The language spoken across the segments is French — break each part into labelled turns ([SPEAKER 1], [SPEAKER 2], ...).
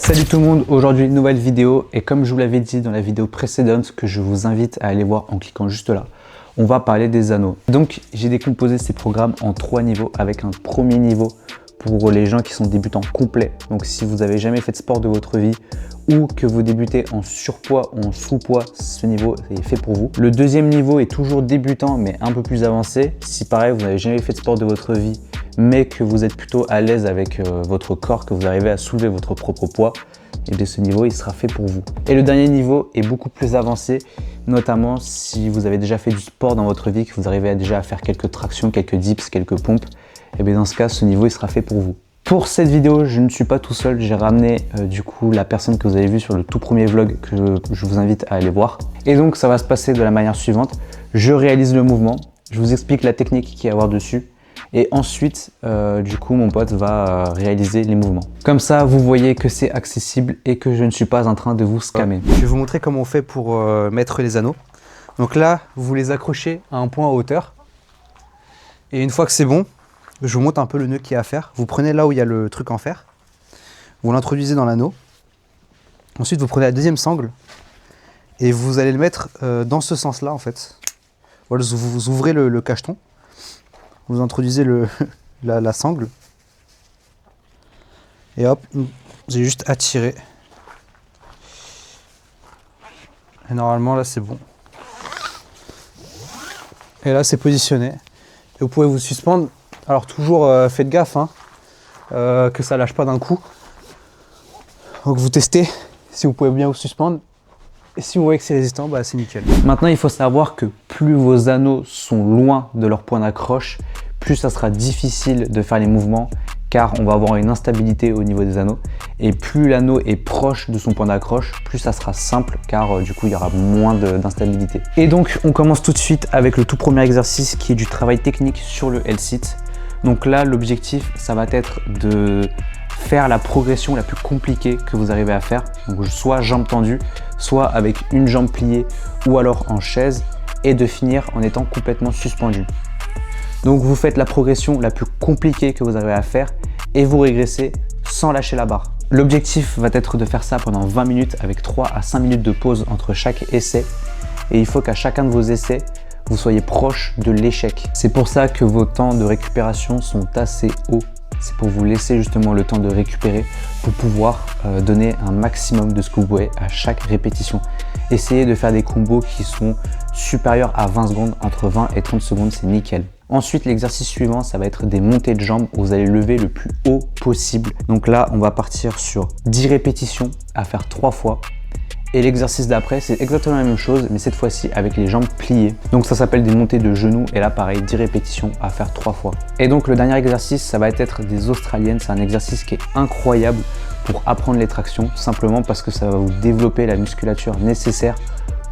[SPEAKER 1] Salut tout le monde, aujourd'hui nouvelle vidéo et comme je vous l'avais dit dans la vidéo précédente que je vous invite à aller voir en cliquant juste là, on va parler des anneaux. Donc j'ai décomposé ces programmes en 3 niveaux avec un premier niveau pour les gens qui sont débutants complets. Donc si vous n'avez jamais fait de sport de votre vie ou que vous débutez en surpoids ou en sous-poids, ce niveau est fait pour vous. Le deuxième niveau est toujours débutant mais un peu plus avancé. Si pareil vous n'avez jamais fait de sport de votre vie mais que vous êtes plutôt à l'aise avec votre corps, que vous arrivez à soulever votre propre poids, et bien ce niveau il sera fait pour vous. Et le dernier niveau est beaucoup plus avancé, notamment si vous avez déjà fait du sport dans votre vie, que vous arrivez déjà à faire quelques tractions, quelques dips, quelques pompes, et bien dans ce cas ce niveau il sera fait pour vous. Pour cette vidéo je ne suis pas tout seul, j'ai ramené du coup la personne que vous avez vue sur le tout premier vlog que je vous invite à aller voir. Et donc ça va se passer de la manière suivante, je réalise le mouvement, je vous explique la technique qu'il y a à avoir dessus, et ensuite du coup mon pote va réaliser les mouvements. Comme ça vous voyez que c'est accessible et que je ne suis pas en train de vous scammer. Je vais vous montrer comment on fait pour mettre les anneaux. Donc là vous les accrochez à un point en hauteur et une fois que c'est bon, je vous montre un peu le nœud qu'il y a à faire. Vous prenez là où il y a le truc en fer, vous l'introduisez dans l'anneau, ensuite vous prenez la deuxième sangle et vous allez le mettre dans ce sens là en fait. Voilà, vous ouvrez le cacheton. Vous introduisez la sangle et hop, vous avez juste à tirer. Et normalement là c'est bon. Et là c'est positionné. Et vous pouvez vous suspendre. Alors toujours faites gaffe hein, que ça lâche pas d'un coup. Donc vous testez si vous pouvez bien vous suspendre. Et si vous voyez que c'est résistant, bah c'est nickel. Maintenant il faut savoir que plus vos anneaux sont loin de leur point d'accroche, plus ça sera difficile de faire les mouvements car on va avoir une instabilité au niveau des anneaux, et plus l'anneau est proche de son point d'accroche, plus ça sera simple car du coup il y aura moins d'instabilité. Et donc on commence tout de suite avec le tout premier exercice qui est du travail technique sur le L-sit. Donc là l'objectif ça va être de faire la progression la plus compliquée que vous arrivez à faire, donc soit jambes tendues, soit avec une jambe pliée ou alors en chaise, et de finir en étant complètement suspendu. Donc vous faites la progression la plus compliquée que vous arrivez à faire et vous régressez sans lâcher la barre. L'objectif va être de faire ça pendant 20 minutes avec 3 à 5 minutes de pause entre chaque essai, et il faut qu'à chacun de vos essais, vous soyez proche de l'échec. C'est pour ça que vos temps de récupération sont assez hauts. C'est pour vous laisser justement le temps de récupérer pour pouvoir donner un maximum de ce que vous pouvez à chaque répétition. Essayez de faire des combos qui sont supérieurs à 20 secondes, entre 20 et 30 secondes, c'est nickel. Ensuite, l'exercice suivant, ça va être des montées de jambes où vous allez lever le plus haut possible. Donc là, on va partir sur 10 répétitions à faire 3 fois. Et l'exercice d'après, c'est exactement la même chose, mais cette fois-ci avec les jambes pliées. Donc ça s'appelle des montées de genoux, et là pareil, 10 répétitions à faire 3 fois. Et donc le dernier exercice, ça va être des australiennes. C'est un exercice qui est incroyable pour apprendre les tractions, simplement parce que ça va vous développer la musculature nécessaire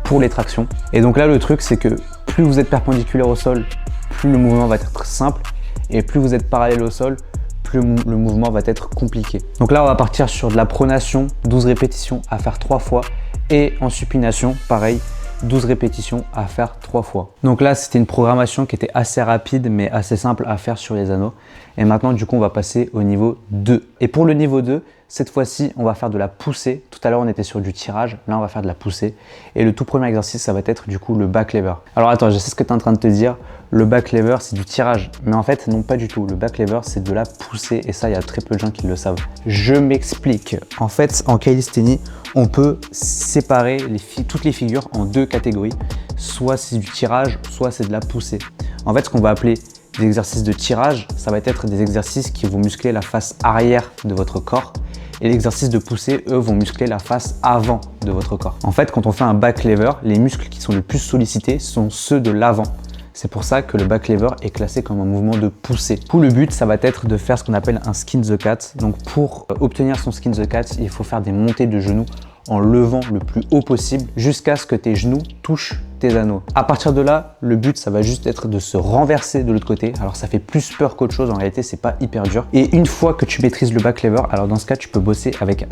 [SPEAKER 1] pour les tractions. Et donc là, le truc, c'est que plus vous êtes perpendiculaire au sol, plus le mouvement va être simple, et plus vous êtes parallèle au sol, plus le mouvement va être compliqué. Donc là, on va partir sur de la pronation, 12 répétitions à faire 3 fois, et en supination, pareil, 12 répétitions à faire 3 fois. Donc là, c'était une programmation qui était assez rapide, mais assez simple à faire sur les anneaux. Et maintenant, du coup, on va passer au niveau 2. Et pour le niveau 2, cette fois-ci, on va faire de la poussée. Tout à l'heure, on était sur du tirage. Là, on va faire de la poussée. Et le tout premier exercice, ça va être du coup le back lever. Alors attends, je sais ce que tu es en train de te dire. Le back lever, c'est du tirage. Mais en fait, non, pas du tout. Le back lever, c'est de la poussée. Et ça, il y a très peu de gens qui le savent. Je m'explique. En fait, en calisthénie, on peut séparer toutes les figures en 2 catégories. Soit c'est du tirage, soit c'est de la poussée. En fait, ce qu'on va appeler des exercices de tirage, ça va être des exercices qui vont muscler la face arrière de votre corps. Et les exercices de poussée, eux, vont muscler la face avant de votre corps. En fait, quand on fait un back lever, les muscles qui sont le plus sollicités sont ceux de l'avant. C'est pour ça que le back lever est classé comme un mouvement de poussée. Pour le but, ça va être de faire ce qu'on appelle un skin the cat. Donc pour obtenir son skin the cat, il faut faire des montées de genoux en levant le plus haut possible jusqu'à ce que tes genoux touchent tes anneaux. À partir de là, le but, ça va juste être de se renverser de l'autre côté. Alors ça fait plus peur qu'autre chose, en réalité, c'est pas hyper dur. Et une fois que tu maîtrises le back lever, alors dans ce cas, tu peux bosser avec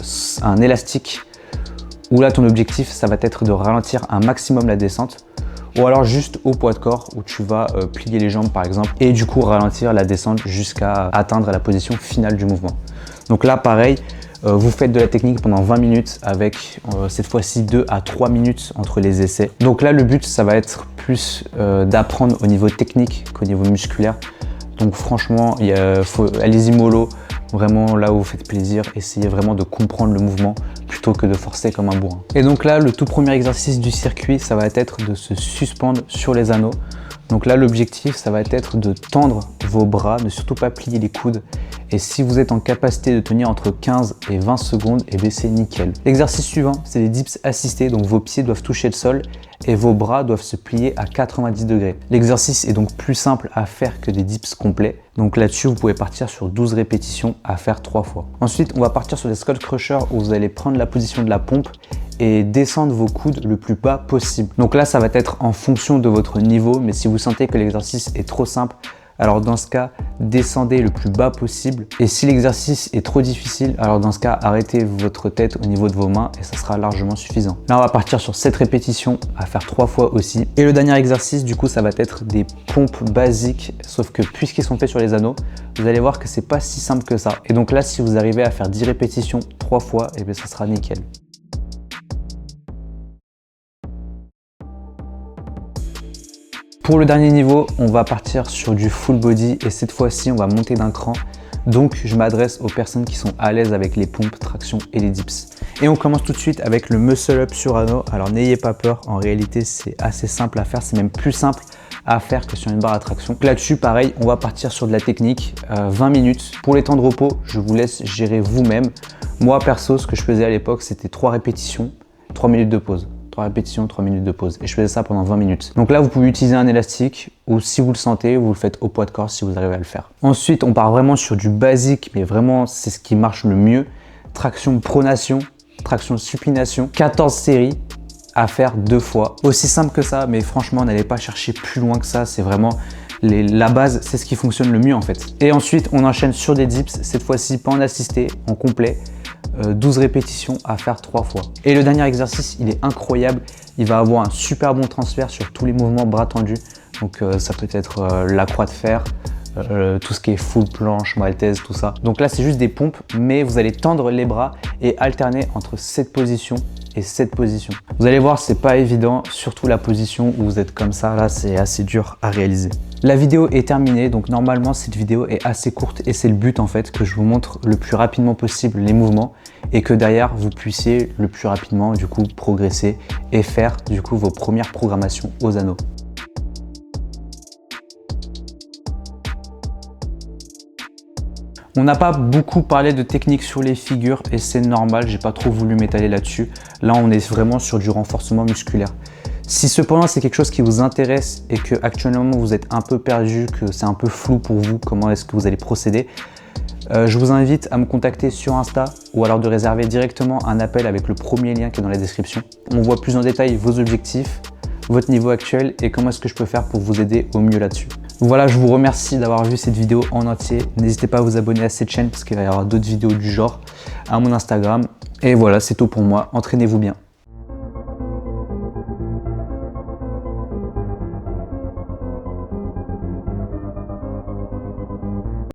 [SPEAKER 1] un élastique où là, ton objectif, ça va être de ralentir un maximum la descente, ou alors juste au poids de corps où tu vas plier les jambes par exemple et du coup ralentir la descente jusqu'à atteindre la position finale du mouvement. Donc là pareil,
[SPEAKER 2] Vous faites de la technique pendant 20 minutes avec cette fois-ci 2 à 3 minutes entre les essais. Donc là, le but, ça va être plus d'apprendre au niveau technique qu'au niveau musculaire. Donc franchement, allez-y mollo, vraiment là où vous faites plaisir, essayez vraiment de comprendre le mouvement plutôt que de forcer comme un bourrin. Et donc là, le tout premier exercice du circuit, ça va être de se suspendre sur les anneaux. Donc là, l'objectif, ça va être de tendre vos bras, ne surtout pas plier les coudes. Et si vous êtes en capacité de tenir entre 15 et 20 secondes, et bien c'est nickel. L'exercice suivant, c'est les dips assistés. Donc vos pieds doivent toucher le sol et vos bras doivent se plier à 90 degrés. L'exercice est donc plus simple à faire que des dips complets. Donc là-dessus, vous pouvez partir sur 12 répétitions à faire 3 fois. Ensuite, on va partir sur les Skull Crushers où vous allez prendre la position de la pompe et descendre vos coudes le plus bas possible. Donc là, ça va être en fonction de votre niveau, mais si vous sentez que l'exercice est trop simple, alors dans ce cas, descendez le plus bas possible. Et si l'exercice est trop difficile, alors dans ce cas, arrêtez votre tête au niveau de vos mains et ça sera largement suffisant. Là, on va partir sur 7 répétitions à faire 3 fois aussi. Et le dernier exercice, du coup, ça va être des pompes basiques, sauf que puisqu'ils sont faits sur les anneaux, vous allez voir que c'est pas si simple que ça. Et donc là, si vous arrivez à faire 10 répétitions 3 fois, et bien ça sera nickel. Pour le dernier niveau, on va partir sur du full body et cette fois-ci, on va monter d'un cran. Donc, je m'adresse aux personnes qui sont à l'aise avec les pompes, traction et les dips. Et on commence tout de suite avec le muscle up sur anneau. Alors, n'ayez pas peur. En réalité, c'est assez simple à faire. C'est même plus simple à faire que sur une barre à traction. Là-dessus, pareil, on va partir sur de la technique. 20 minutes. Pour les temps de repos, je vous laisse gérer vous-même. Moi, perso, ce que je faisais à l'époque, c'était 3 répétitions, 3 minutes de pause. 3 répétitions, 3 minutes de pause. Et je faisais ça pendant 20 minutes. Donc là, vous pouvez utiliser un élastique ou si vous le sentez, vous le faites au poids de corps si vous arrivez à le faire. Ensuite, on part vraiment sur du basique, mais vraiment, c'est ce qui marche le mieux. Traction pronation, traction supination, 14 séries à faire 2 fois. Aussi simple que ça, mais franchement, n'allez pas chercher plus loin que ça. C'est vraiment la base, c'est ce qui fonctionne le mieux en fait. Et ensuite, on enchaîne sur des dips, cette fois-ci pas en assisté, en complet. 12 répétitions à faire 3 fois. Et le dernier exercice, il est incroyable. Il va avoir un super bon transfert sur tous les mouvements bras tendus. Donc ça peut être la croix de fer, tout ce qui est full planche, maltaise, tout ça. Donc là, c'est juste des pompes, mais vous allez tendre les bras et alterner entre cette position et cette position. Vous allez voir, c'est pas évident, surtout la position où vous êtes comme ça, là, c'est assez dur à réaliser. La vidéo est terminée, donc normalement, cette vidéo est assez courte et c'est le but en fait, que je vous montre le plus rapidement possible les mouvements et que derrière, vous puissiez le plus rapidement, du coup, progresser et faire, du coup, vos premières programmations aux anneaux. On n'a pas beaucoup parlé de technique sur les figures et c'est normal, j'ai pas trop voulu m'étaler là-dessus. Là, on est vraiment sur du renforcement musculaire. Si cependant c'est quelque chose qui vous intéresse et que actuellement vous êtes un peu perdu, que c'est un peu flou pour vous, comment est-ce que vous allez procéder, je vous invite à me contacter sur Insta ou alors de réserver directement un appel avec le premier lien qui est dans la description. On voit plus en détail vos objectifs, votre niveau actuel et comment est-ce que je peux faire pour vous aider au mieux là-dessus. Voilà, je vous remercie d'avoir vu cette vidéo en entier. N'hésitez pas à vous abonner à cette chaîne parce qu'il va y avoir d'autres vidéos du genre, à mon Instagram. Et voilà, c'est tout pour moi. Entraînez-vous bien.